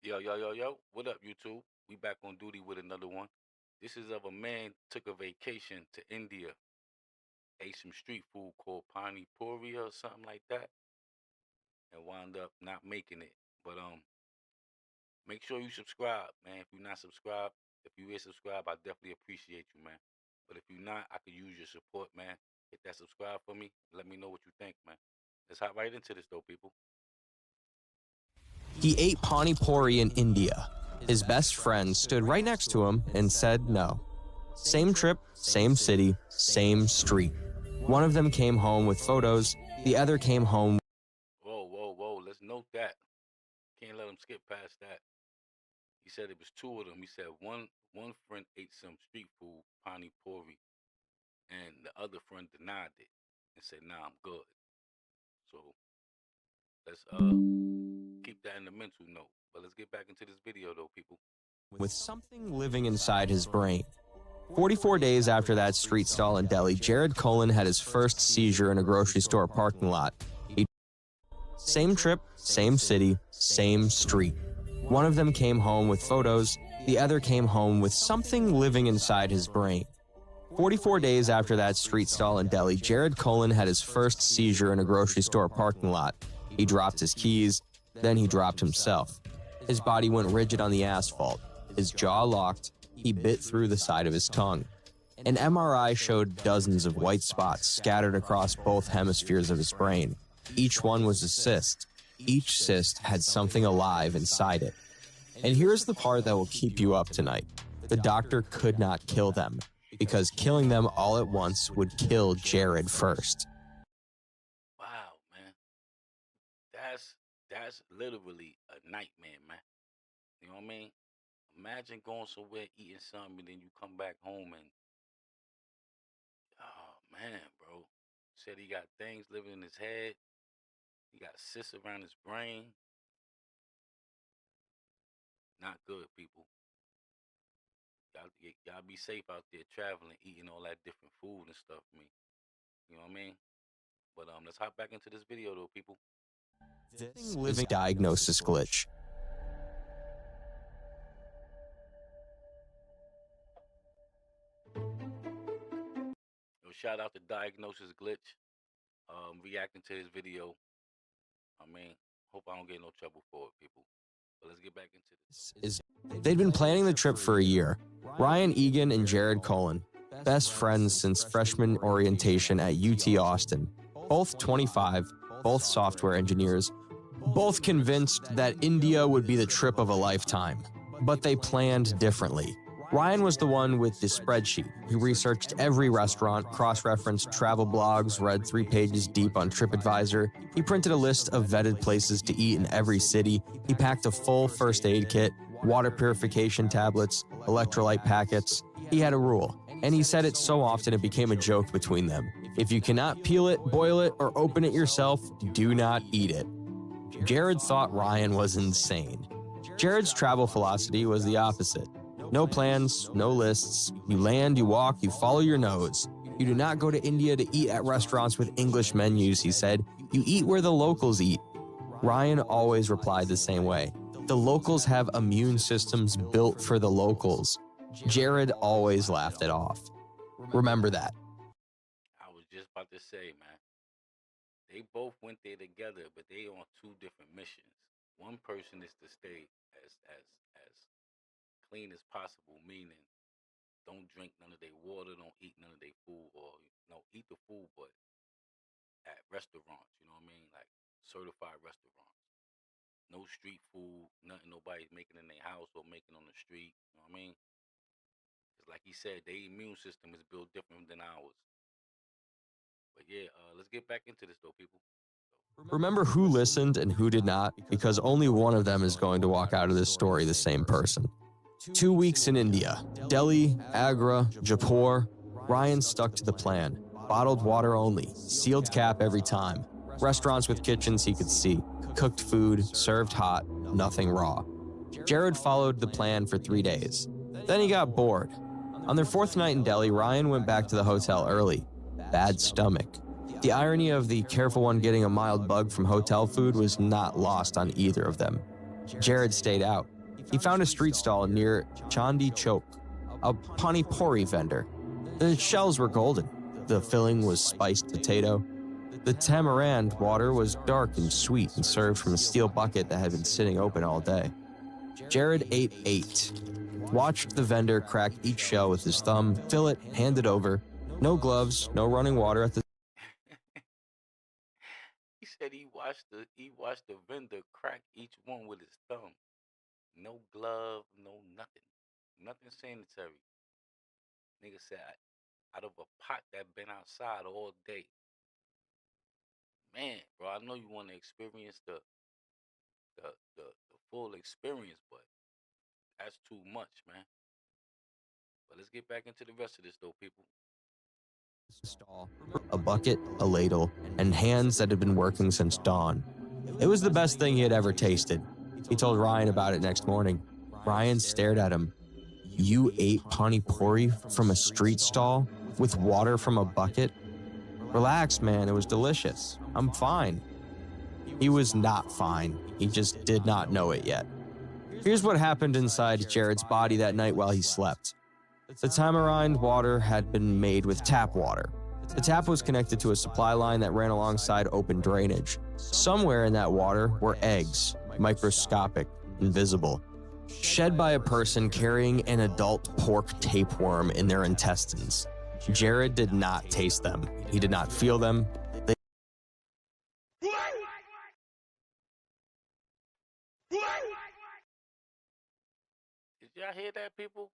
Yo. What up, YouTube? We back on duty with another one. This is of a man took a vacation to India, ate some street food called Pani Puri or something like that, and wound up not making it. But make sure you subscribe, man. If you're not subscribed, if you is subscribed, I definitely appreciate you, man. But if you're not, I could use your support, man. Hit that subscribe for me. Let me know what you think, man. Let's hop right into this, though, people. He ate Pani Puri in India. His best friend stood right next to him and said no. Same trip, same city, same street. One of them came home with photos, the other came home. Whoa. Let's note that. Can't let him skip past that. He said it was two of them. He said one friend ate some street food, Pani Puri, and the other friend denied it and said, "Nah, I'm good." So let's keep that in the mental note. But let's get back into this video, though, people. With something living inside his brain. 44 days after that street stall in Delhi, Jared Cullen had his first seizure in a grocery store parking lot. Same trip, same city, same street. One of them came home with photos, the other came home with something living inside his brain. 44 days after that street stall in Delhi, Jared Cullen had his first seizure in a grocery store parking lot. He dropped his keys, then he dropped himself. His body went rigid on the asphalt. His jaw locked. He bit through the side of his tongue. An MRI showed dozens of white spots scattered across both hemispheres of his brain. Each one was a cyst. Each cyst had something alive inside it. And here's the part that will keep you up tonight. The doctor could not kill them, because killing them all at once would kill Jared first. Wow, man. That's literally a nightmare, man. You know what I mean? Imagine going somewhere, eating something, and then you come back home and, oh, man, bro. Said he got things living in his head. He got cysts around his brain. Not good, people. Y'all be safe out there traveling, eating all that different food and stuff, me. You know what I mean? But let's hop back into this video, though, people. This is a diagnosis glitch. Yo, shout out to Diagnosis Glitch. Reacting to this video. I mean, hope I don't get no trouble for it, people. But let's get back into this. They'd been planning the trip for a year. Ryan Egan and Jared Cullen, best friends since freshman orientation at UT Austin. Both 25, both software engineers, both convinced that India would be the trip of a lifetime. But they planned differently. Ryan was the one with the spreadsheet. He researched every restaurant, cross-referenced travel blogs, read 3 pages deep on TripAdvisor. He printed a list of vetted places to eat in every city. He packed a full first aid kit, water purification tablets, electrolyte packets. He had a rule, and he said it so often it became a joke between them. If you cannot peel it, boil it, or open it yourself, do not eat it. Jared thought Ryan was insane. Jared's travel philosophy was the opposite. No plans, no lists. You land, you walk, you follow your nose. You do not go to India to eat at restaurants with English menus, he said. You eat where the locals eat. Ryan always replied the same way. The locals have immune systems built for the locals. Jared always laughed it off. Remember that. I was just about to say, man. They both went there together, but they on 2 different missions. One person is to stay as clean as possible, meaning don't drink none of their water, don't eat none of their food, or eat the food, but at restaurants, you know what I mean? Like certified restaurants. No street food, nothing nobody's making in their house or making on the street, you know what I mean? Because like he said, their immune system is built different than ours. But yeah, let's get back into this, though, people. Remember who listened and who did not, because only one of them is going to walk out of this story the same person. 2 weeks in India, Delhi, Agra, Jaipur. Ryan stuck to the plan. Bottled water only, sealed cap every time. Restaurants with kitchens he could see. Cooked food, served hot, nothing raw. Jared followed the plan for 3 days. Then he got bored. On their 4th night in Delhi, Ryan went back to the hotel early. Bad stomach. The irony of the careful one getting a mild bug from hotel food was not lost on either of them. Jared stayed out. He found a street stall near Chandi Chowk, a Pani Puri vendor. The shells were golden. The filling was spiced potato. The tamarind water was dark and sweet and served from a steel bucket that had been sitting open all day. Jared ate 8. Watched the vendor crack each shell with his thumb, fill it, hand it over. No gloves, no running water at the... He said he watched the vendor crack each one with his thumb. No glove, no nothing sanitary. Nigga said out of a pot that been outside all day. Man, bro, I know you want to experience the full experience, but that's too much, man. But let's get back into the rest of this, though, people. Stall, a bucket, a ladle, and hands that had been working since dawn. It was the best thing he had ever tasted. He told Ryan about it next morning. Ryan stared at him. You ate Pani Puri from a street stall with water from a bucket? Relax, man, it was delicious. I'm fine. He was not fine. He just did not know it yet. Here's what happened inside Jared's body that night while he slept. The tamarind water had been made with tap water. The tap was connected to a supply line that ran alongside open drainage. Somewhere in that water were eggs, microscopic, invisible, shed by a person carrying an adult pork tapeworm in their intestines. Jared did not taste them. He did not feel them. Did y'all hear that, people?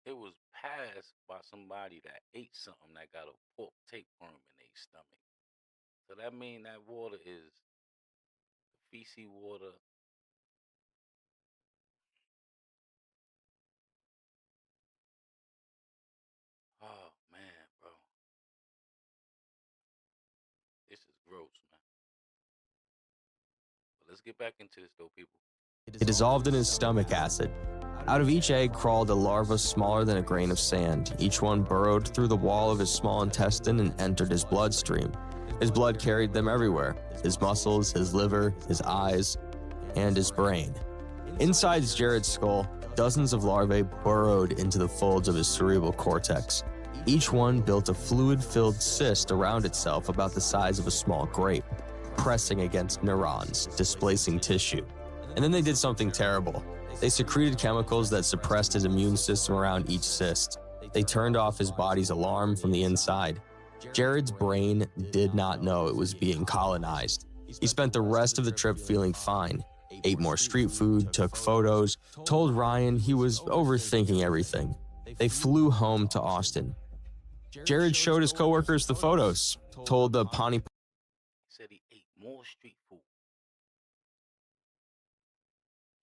It was passed by somebody that ate something that got a pork tapeworm in their stomach. So that means that water is feces water. Oh man, bro, this is gross, man. But let's get back into this, though, people. It dissolved in his stomach acid. Out of each egg crawled a larva smaller than a grain of sand. Each one burrowed through the wall of his small intestine and entered his bloodstream. His blood carried them everywhere: his muscles, his liver, his eyes, and his brain. Inside Jared's skull, dozens of larvae burrowed into the folds of his cerebral cortex. Each one built a fluid-filled cyst around itself about the size of a small grape, pressing against neurons, displacing tissue. And then they did something terrible. They secreted chemicals that suppressed his immune system around each cyst. They turned off his body's alarm from the inside. Jared's brain did not know it was being colonized. He spent the rest of the trip feeling fine, ate more street food, took photos, told Ryan he was overthinking everything. They flew home to Austin. Jared showed his coworkers the photos, told the Pani Puri. Said he ate more street food.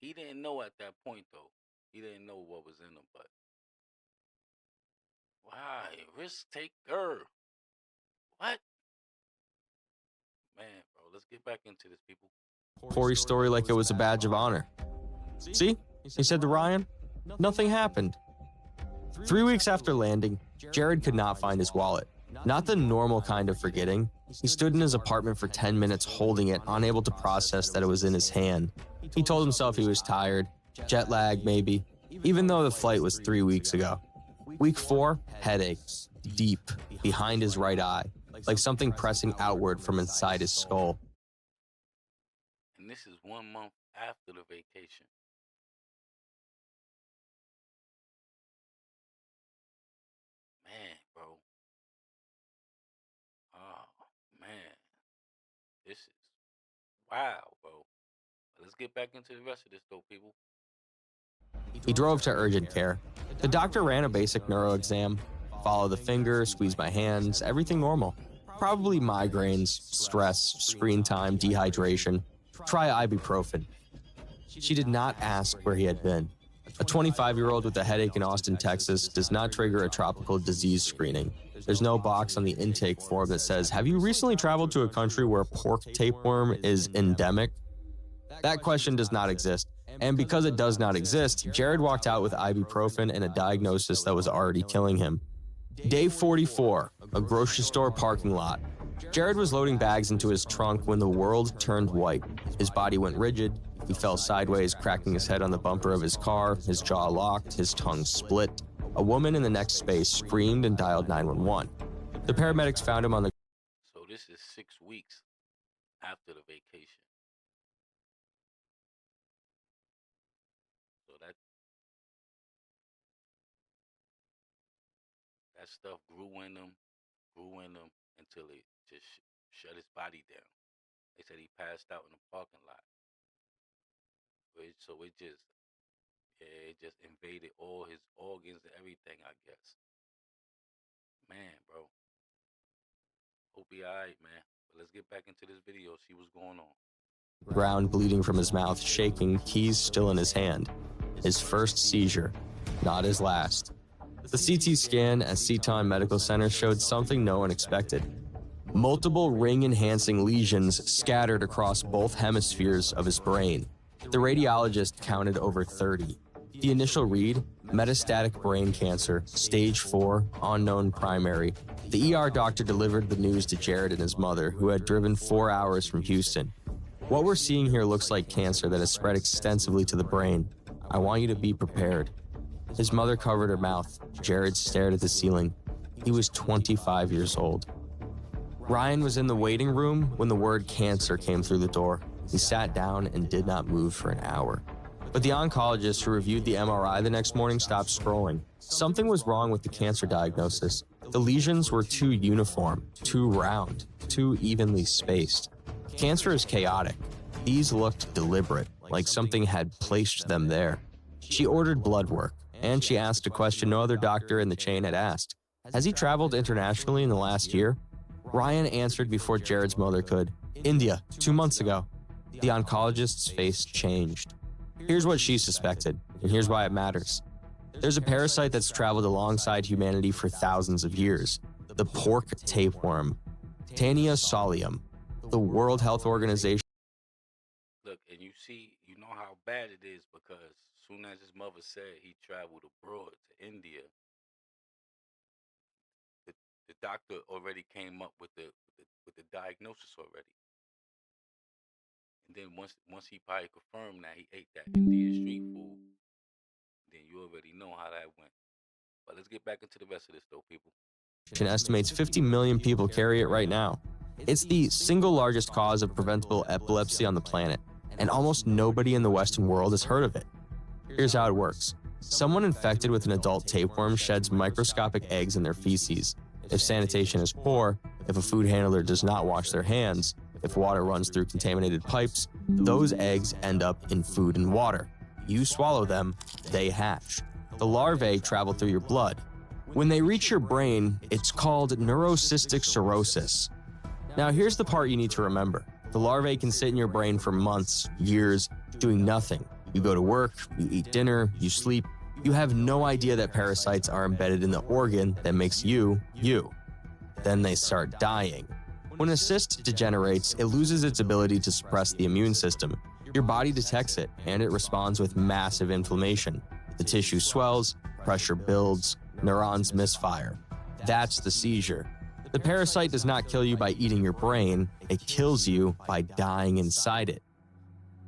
He didn't know at that point, though. He didn't know what was in him, but why? Risk taker. What? Man, bro, let's get back into this, people. Puri story like it was a badge of honor. See? He said to Ryan, nothing happened. 3 weeks after landing, Jared could not find his wallet. Not the normal kind of forgetting. He stood in his apartment for 10 minutes holding it, unable to process that it was in his hand. He told himself he was tired, jet lag maybe, even though the flight was 3 weeks ago. Week 4, headaches, deep, behind his right eye, like something pressing outward from inside his skull. And this is 1 month after the vacation. Man, bro. Oh, man. This is wow, bro. Let's get back into the rest of this, though, people. He drove to urgent care. The doctor ran a basic neuro exam. Follow the finger, squeeze my hands, everything normal. Probably migraines, stress, screen time, dehydration. Try ibuprofen. She did not ask where he had been. A 25-year-old with a headache in Austin, Texas does not trigger a tropical disease screening. There's no box on the intake form that says, have you recently traveled to a country where pork tapeworm is endemic? That question does not exist. And because it does not exist, Jared walked out with ibuprofen and a diagnosis that was already killing him. Day 44, a grocery store parking lot. Jared was loading bags into his trunk when the world turned white. His body went rigid. He fell sideways, cracking his head on the bumper of his car, his jaw locked, his tongue split. A woman in the next space screamed and dialed 911. The paramedics found him on the... So this is 6 weeks after the vacation. So that stuff grew in him until it just shut his body down. They said he passed out in the parking lot. So it just, yeah, it just invaded all his organs and everything, I guess. Man, bro. Hope he alright, man. But let's get back into this video, see what's going on. Ground, bleeding from his mouth, shaking, keys still in his hand. His first seizure, not his last. The CT scan at Seton Medical Center showed something no one expected. Multiple ring-enhancing lesions scattered across both hemispheres of his brain. The radiologist counted over 30. The initial read, metastatic brain cancer, stage 4, unknown primary. The ER doctor delivered the news to Jared and his mother, who had driven 4 hours from Houston. What we're seeing here looks like cancer that has spread extensively to the brain. I want you to be prepared. His mother covered her mouth. Jared stared at the ceiling. He was 25 years old. Ryan was in the waiting room when the word cancer came through the door. He sat down and did not move for an hour. But the oncologist who reviewed the MRI the next morning stopped scrolling. Something was wrong with the cancer diagnosis. The lesions were too uniform, too round, too evenly spaced. Cancer is chaotic. These looked deliberate, like something had placed them there. She ordered blood work, and she asked a question no other doctor in the chain had asked. Has he traveled internationally in the last year? Ryan answered before Jared's mother could. India, 2 months ago. The oncologist's face changed. Here's what she suspected, and here's why it matters. There's a parasite that's traveled alongside humanity for thousands of years. The pork tapeworm, Tania solium. The World Health Organization. Look, and you know how bad it is, because as soon as his mother said he traveled abroad to India, the doctor already came up with the diagnosis already. And then once he probably confirmed that he ate that Indian street food, then you already know how that went. But let's get back into the rest of this though, people. Estimates 50 million people carry it right now. It's the single largest cause of preventable epilepsy on the planet, and almost nobody in the Western world has heard of it. Here's how it works. Someone infected with an adult tapeworm sheds microscopic eggs in their feces. If sanitation is poor, if a food handler does not wash their hands, if water runs through contaminated pipes, those eggs end up in food and water. You swallow them, they hatch. The larvae travel through your blood. When they reach your brain, it's called neurocystic cirrhosis. Now here's the part you need to remember. The larvae can sit in your brain for months, years, doing nothing. You go to work, you eat dinner, you sleep. You have no idea that parasites are embedded in the organ that makes you, you. Then they start dying. When a cyst degenerates, it loses its ability to suppress the immune system. Your body detects it, and it responds with massive inflammation. The tissue swells, pressure builds, neurons misfire. That's the seizure. The parasite does not kill you by eating your brain, it kills you by dying inside it.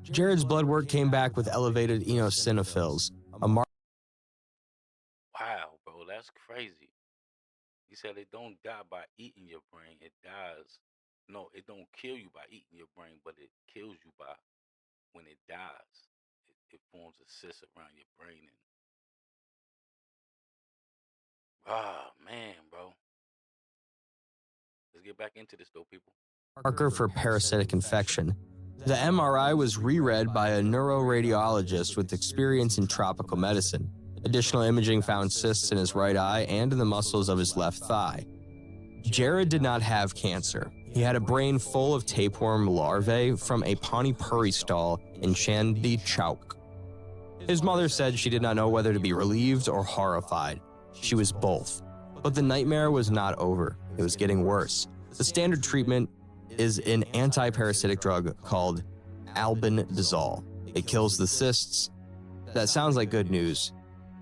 Jared's blood work came back with elevated eosinophils, a mark. Wow, bro, that's crazy. He said it don't die by eating your brain, it dies. No, it don't kill you by eating your brain, but it kills you by when it dies. It forms a cyst around your brain. And man, bro. Let's get back into this though, people. Marker for parasitic infection. The MRI was reread by a neuroradiologist with experience in tropical medicine. Additional imaging found cysts in his right eye and in the muscles of his left thigh. Jared did not have cancer. He had a brain full of tapeworm larvae from a Pani Puri stall in Chandni Chowk. His mother said she did not know whether to be relieved or horrified. She was both. But the nightmare was not over. It was getting worse. The standard treatment is an anti-parasitic drug called albendazole. It kills the cysts. That sounds like good news.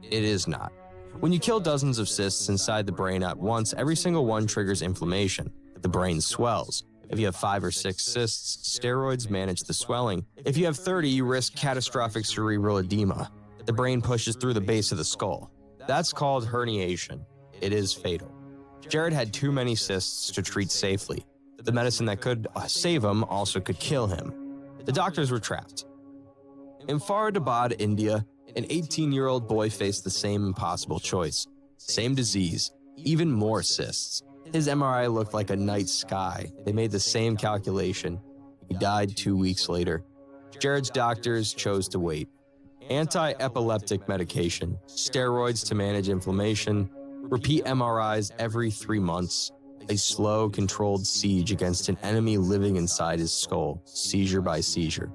It is not. When you kill dozens of cysts inside the brain at once, every single one triggers inflammation. The brain swells. If you have 5 or 6 cysts, steroids manage the swelling. If you have 30, you risk catastrophic cerebral edema. The brain pushes through the base of the skull. That's called herniation. It is fatal. Jared had too many cysts to treat safely. The medicine that could save him also could kill him. The doctors were trapped. In Faridabad, India, an 18-year-old boy faced the same impossible choice. Same disease, even more cysts. His MRI looked like a night sky. They made the same calculation. He died 2 weeks later. Jared's doctors chose to wait. Anti-epileptic medication, steroids to manage inflammation, repeat MRIs every 3 months, a slow, controlled siege against an enemy living inside his skull, seizure by seizure.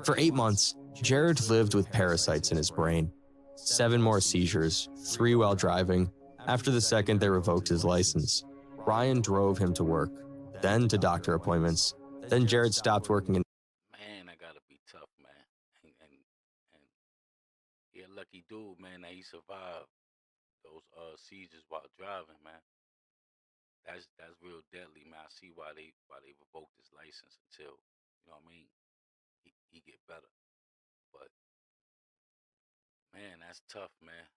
For 8 months, Jared lived with parasites in his brain. 7 more seizures, 3 while driving. After the second, they revoked his license. Ryan drove him to work, then to doctor appointments. Then Jared stopped working in. Man, I gotta be tough, man. And he a lucky dude, man, that he survived those seizures while driving, man. That's real deadly, man. I see why they revoked his license until, you know what I mean, he get better. But man, that's tough, man.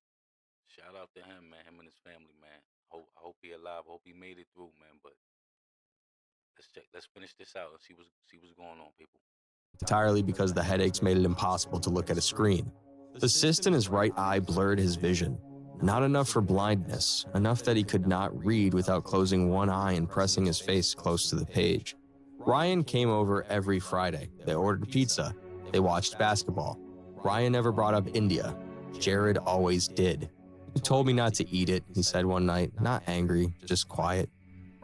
Shout out to him, man, him and his family, man. I hope he alive. I hope he made it through, man. But let's finish this out and see what's going on, people. Entirely because the headaches made it impossible to look at a screen. The cyst in his right eye blurred his vision. Not enough for blindness, enough that he could not read without closing one eye and pressing his face close to the page. Ryan came over every Friday. They ordered pizza. They watched basketball. Ryan never brought up India. Jared always did. He told me not to eat it, he said one night, not angry, just quiet.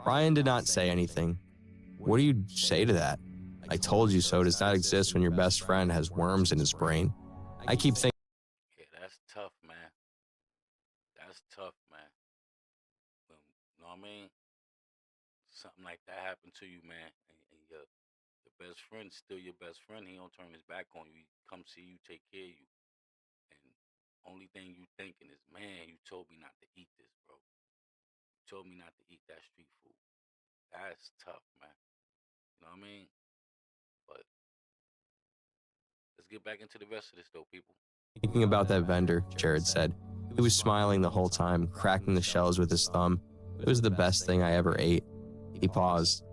Ryan did not say anything. What do you say to that? I told you so does not exist when your best friend has worms in his brain. I keep thinking. Yeah, that's tough, man. That's tough, man. You know what I mean? Something like that happened to you, man, and your best friend's still your best friend. He don't turn his back on you. He come see you, take care of you. And only thing you thinking is, man, you told me not to eat this, bro. You told me not to eat that street food. That's tough, man. You know what I mean? But let's get back into the rest of this, though, people. Thinking about that vendor, Jared said. He was smiling the whole time, cracking the shells with his thumb. It was the best thing I ever ate. He paused.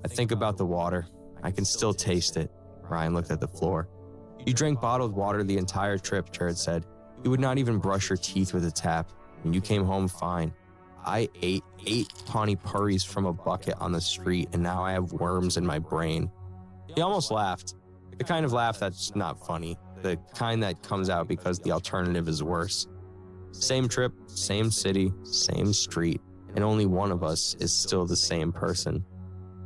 I think about the water. I can still taste it. Ryan looked at the floor. You drank bottled water the entire trip, Jared said. You would not even brush your teeth with a tap, and you came home fine. I ate 8 Pani Puris from a bucket on the street, and now I have worms in my brain. He almost laughed. The kind of laugh that's not funny. The kind that comes out because the alternative is worse. Same trip, same city, same street, and only one of us is still the same person.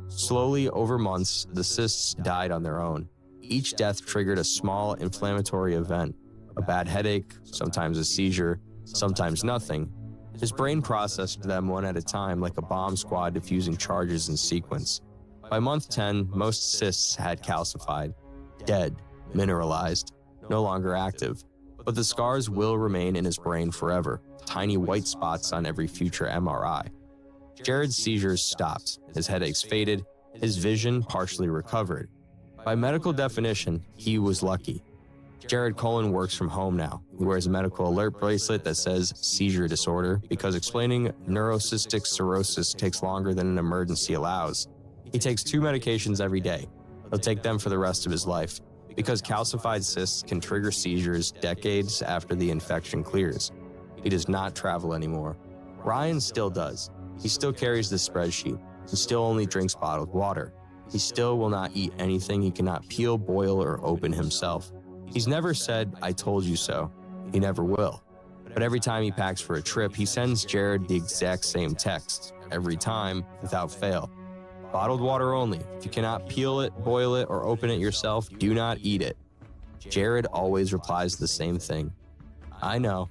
Slowly, over months, the cysts died on their own. Each death triggered a small inflammatory event. A bad headache, sometimes a seizure, sometimes nothing. His brain processed them one at a time like a bomb squad diffusing charges in sequence. By month 10, most cysts had calcified, dead, mineralized, no longer active. But the scars will remain in his brain forever, tiny white spots on every future MRI. Jared's seizures stopped, his headaches faded, his vision partially recovered. By medical definition, he was lucky. Jared Colin works from home now. He wears a medical alert bracelet that says seizure disorder because explaining neurocystic cirrhosis takes longer than an emergency allows. He takes 2 medications every day. He'll take them for the rest of his life because calcified cysts can trigger seizures decades after the infection clears. He does not travel anymore. Ryan still does. He still carries the spreadsheet. He still only drinks bottled water. He still will not eat anything he cannot peel, boil, or open himself. He's never said, I told you so. He never will. But every time he packs for a trip, he sends Jared the exact same text, every time, without fail. Bottled water only. If you cannot peel it, boil it, or open it yourself, do not eat it. Jared always replies the same thing. I know.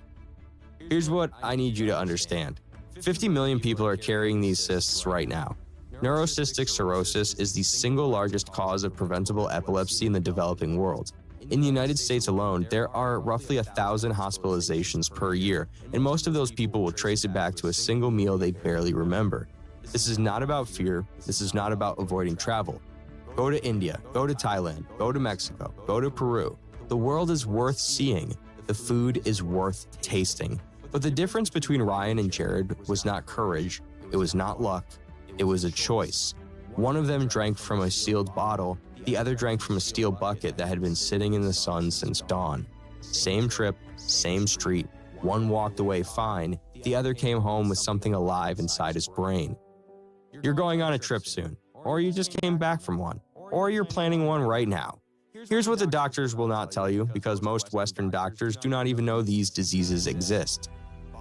Here's what I need you to understand. 50 million people are carrying these cysts right now. Neurocystic cirrhosis is the single largest cause of preventable epilepsy in the developing world. In the United States alone, there are roughly 1,000 hospitalizations per year, and most of those people will trace it back to a single meal they barely remember. This is not about fear. This is not about avoiding travel. Go to India, go to Thailand, go to Mexico, go to Peru. The world is worth seeing. The food is worth tasting. But the difference between Ryan and Jared was not courage. It was not luck. It was a choice. One of them drank from a sealed bottle. The other drank from a steel bucket that had been sitting in the sun since dawn. Same trip, same street. One walked away fine. The other came home with something alive inside his brain. You're going on a trip soon, or you just came back from one, or you're planning one right now. Here's what the doctors will not tell you, because most Western doctors do not even know these diseases exist.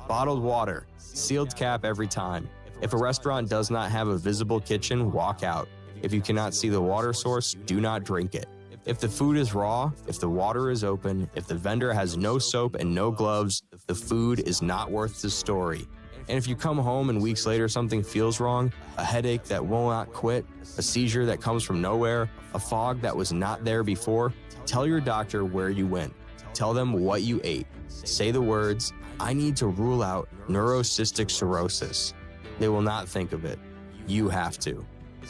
Bottled water, sealed cap every time. If a restaurant does not have a visible kitchen, walk out. If you cannot see the water source, do not drink it. If the food is raw, if the water is open, if the vendor has no soap and no gloves, the food is not worth the story. And if you come home and weeks later something feels wrong, a headache that will not quit, a seizure that comes from nowhere, a fog that was not there before, tell your doctor where you went. Tell them what you ate. Say the words, "I need to rule out neurocystic cirrhosis." They will not think of it. You have to.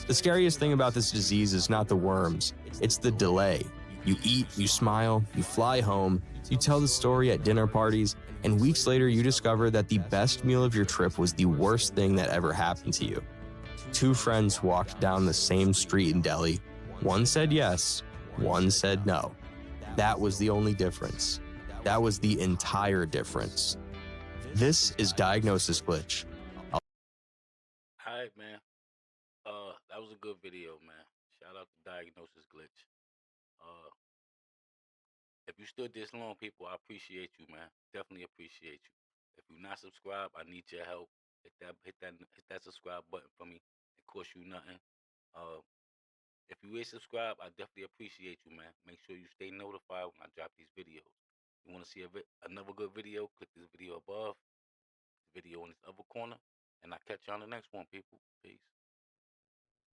The scariest thing about this disease is not the worms, it's the delay. You eat, you smile, you fly home, you tell the story at dinner parties, and weeks later you discover that the best meal of your trip was the worst thing that ever happened to you. Two friends walked down the same street in Delhi. One said yes, one said no. That was the only difference. That was the entire difference. This is Diagnosis Glitch. All right, man. That was a good video, man. Shout out to Diagnosis Glitch. Uh, if you stood this long, people, I appreciate you, man. Definitely appreciate you. If you're not subscribed, I need your help. Hit that subscribe button for me. It costs you nothing. Uh, if you is subscribed, I definitely appreciate you, man. Make sure you stay notified when I drop these videos. You want to see another good video? Click this video above, the video in this other corner, and I'll catch you on the next one, people. Peace.